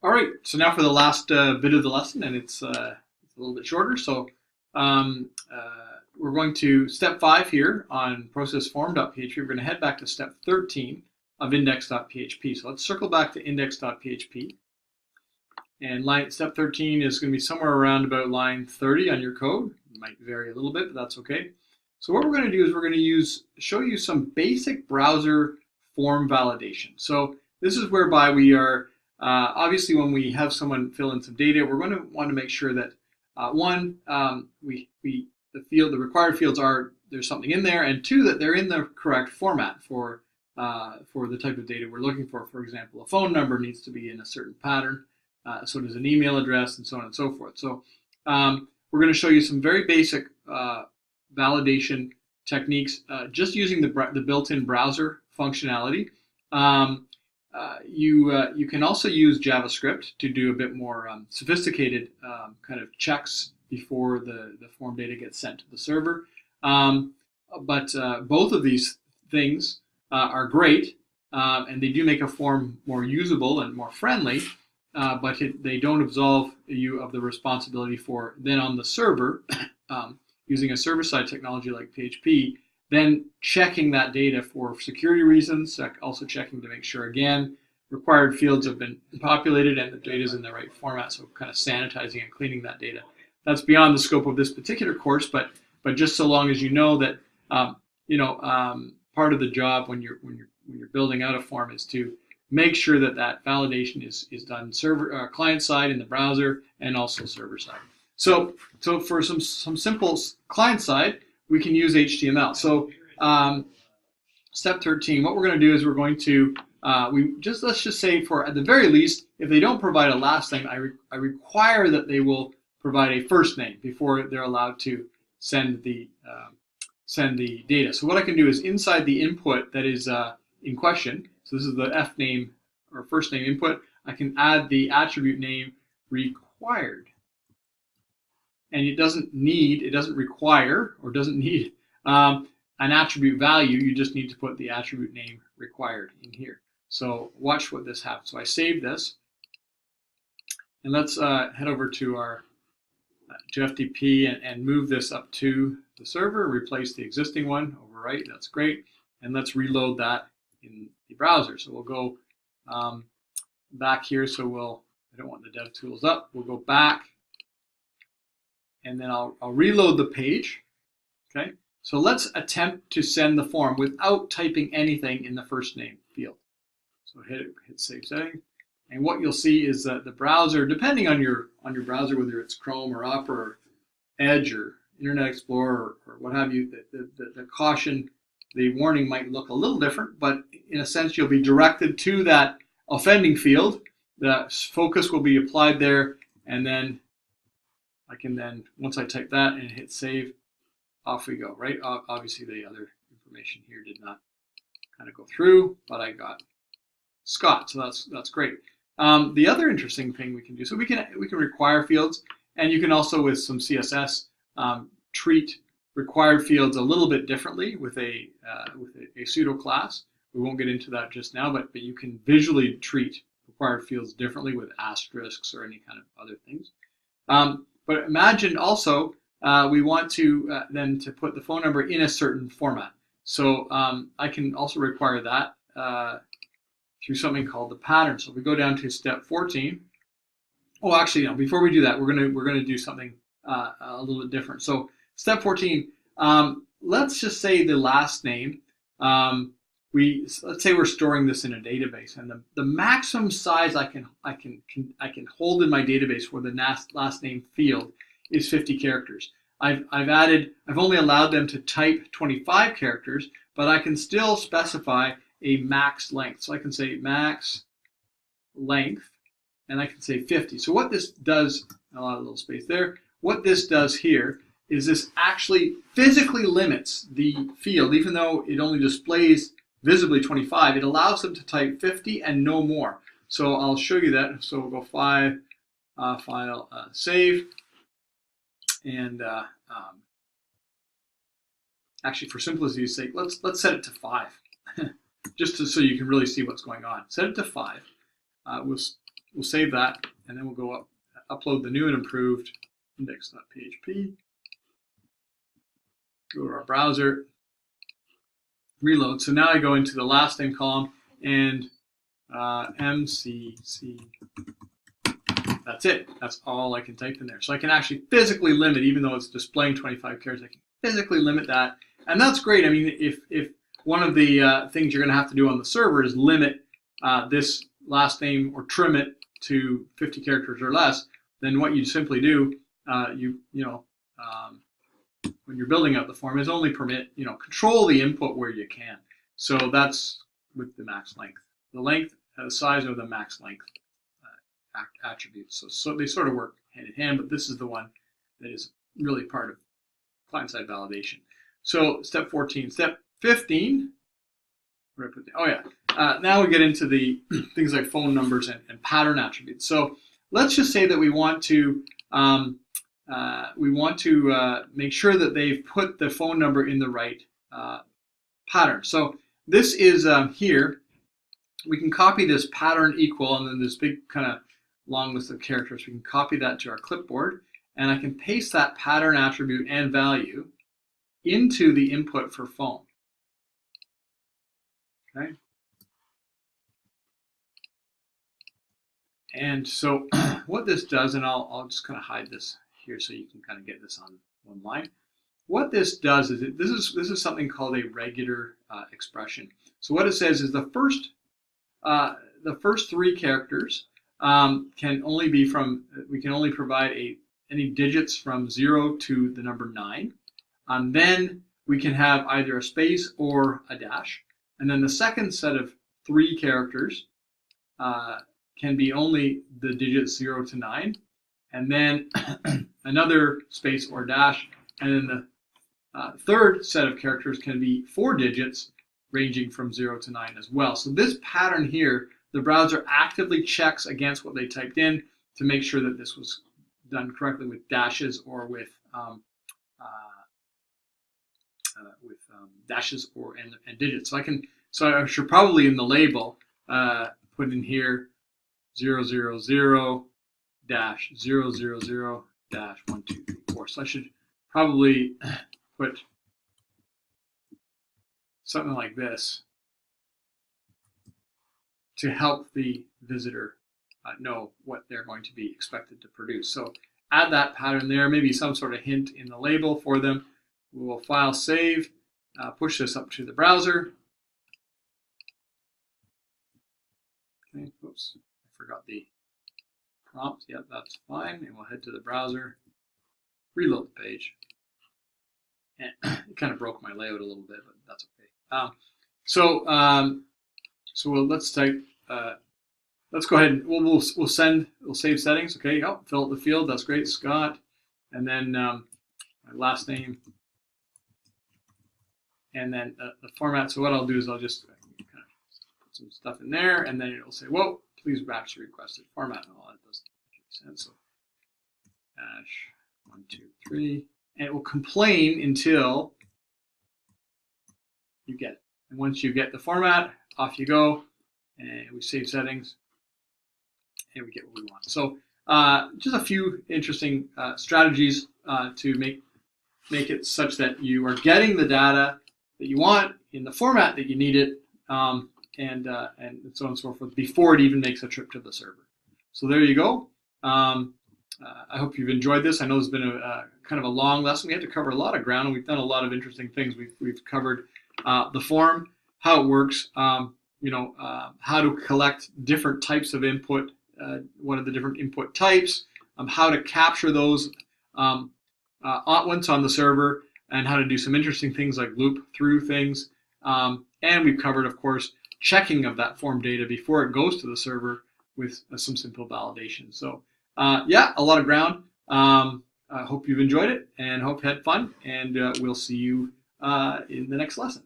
All right, so now for the last bit of the lesson, and it's a little bit shorter. So we're going to step 5 here on processform.php. We're going to head back to step 13 of index.php. So let's circle back to index.php. And step 13 is going to be somewhere around about line 30 on your code. It might vary a little bit, but that's okay. So what we're going to do is we're going to show you some basic browser form validation. So this is whereby we are obviously when we have someone fill in some data, we're going to want to make sure that the required fields are there's something in there, and 2, that they're in the correct format for the type of data we're looking for. For example, a phone number needs to be in a certain pattern. So does an email address, and so on and so forth. So we're going to show you some very basic validation techniques just using the built-in browser functionality. You can also use JavaScript to do a bit more sophisticated kind of checks before the form data gets sent to the server. But both of these things are great, and they do make a form more usable and more friendly. But they don't absolve you of the responsibility for then on the server, using a server-side technology like PHP, then checking that data for security reasons, also checking to make sure, again, required fields have been populated and the data is in the right format, so kind of sanitizing and cleaning that data. That's beyond the scope of this particular course, but just so long as you know that, part of the job when you're building out a form is to make sure that that validation is done client side in the browser and also server side. So for some simple client side, we can use HTML. So step 13, what we're going to do is we're going to let's just say, for at the very least, if they don't provide a last name, I require that they will provide a first name before they're allowed to send the data. So what I can do is inside the input that is in question. So this is the F name or first name input. I can add the attribute name required. And it doesn't require or doesn't need an attribute value. You just need to put the attribute name required in here. So watch what this happens. So I save this. And let's head over to our to FTP and move this up to the server, replace the existing one, overwrite, that's great. And let's reload that in the browser. So we'll go back here. So I don't want the dev tools up. We'll go back, and then I'll reload the page. Okay. So let's attempt to send the form without typing anything in the first name field. So hit save setting, and what you'll see is that the browser, depending on your browser, whether it's Chrome or Opera or Edge or Internet Explorer or what have you, the caution, the warning might look a little different, but in a sense you'll be directed to that offending field. The focus will be applied there, and then I can once I type that and hit save, off we go, right? Obviously the other information here did not kind of go through, but I got Scott, so that's great. The other interesting thing we can do, so we can require fields, and you can also with some CSS treat required fields a little bit differently with a pseudo class. We won't get into that just now, but you can visually treat required fields differently with asterisks or any kind of other things. But imagine also we want to then to put the phone number in a certain format. So I can also require that through something called the pattern. So if we go down to step 14. Oh, actually, no. Before we do that, we're gonna do something a little bit different. So step 14. Let's just say the last name. Let's say we're storing this in a database, and the maximum size I can hold in my database for the last name field is 50 characters. I've only allowed them to type 25 characters, but I can still specify a max length. So I can say max length, and I can say 50. So what this does, a little space there. What this does here is this actually physically limits the field, even though it only displays visibly 25. It allows them to type 50 and no more. So I'll show you that. So we'll go file, save, and actually, for simplicity's sake, let's set it to 5, just so you can really see what's going on. Set it to 5. We'll we'll save that, and then we'll go up, upload the new and improved index.php. Go to our browser, reload. So now I go into the last name column and MCC. That's it. That's all I can type in there. So I can actually physically limit, even though it's displaying 25 characters, I can physically limit that. And that's great. I mean, if one of the things you're going to have to do on the server is limit this last name or trim it to 50 characters or less, then what you simply do, when you're building out the form, is only permit, control the input where you can. So that's with the max length. The length, the size of the max length attributes. So they sort of work hand in hand, but this is the one that is really part of client-side validation. So step 14. Step 15, where did I put the, oh yeah, now we get into the things like phone numbers and pattern attributes. So let's just say that we want to make sure that they've put the phone number in the right pattern. So this is here. We can copy this pattern equal, and then this big kind of long list of characters. We can copy that to our clipboard, and I can paste that pattern attribute and value into the input for phone. Okay. And so what this does, and I'll just kind of hide this here so you can kind of get this on one line. What this does is this is something called a regular expression. So what it says is the first three characters can only be from, we can only provide any digits from 0 to the number 9. Then we can have either a space or a dash. And then the second set of 3 characters can be only the digits 0 to 9. And then another space or dash. And then the third set of characters can be 4 digits ranging from 0 to 9 as well. So this pattern here, the browser actively checks against what they typed in to make sure that this was done correctly with dashes or with dashes or and digits. So I should probably in the label put in here 000 dash 000 dash 1 2 3 4. So I should probably put something like this to help the visitor know what they're going to be expected to produce. So add that pattern there, maybe some sort of hint in the label for them. We will file save, push this up to the browser. Okay, oops, I forgot the prompt. Yep, that's fine. And we'll head to the browser, reload the page. And it kind of broke my layout a little bit, but that's okay. So let's type. Let's go ahead and we'll save settings. Okay, oh, fill out the field. That's great, Scott. And then my last name, and then the format. So what I'll do is I'll just kind of put some stuff in there, and then it'll say, "Whoa, please match the requested format." And all that doesn't make any sense. So dash 1 2 3, and it will complain until you get it. And once you get the format, off you go, and we save settings, and we get what we want. So just a few interesting strategies to make it such that you are getting the data that you want in the format that you need it, and so on and so forth before it even makes a trip to the server. So there you go. I hope you've enjoyed this. I know it's been a kind of a long lesson. We had to cover a lot of ground, and we've done a lot of interesting things. We've covered the form, how it works, how to collect different types of input, what are the different input types, how to capture those once on the server, and how to do some interesting things like loop through things. And we've covered, of course, checking of that form data before it goes to the server with some simple validation. So yeah, a lot of ground. I hope you've enjoyed it and hope you had fun, and we'll see you in the next lesson.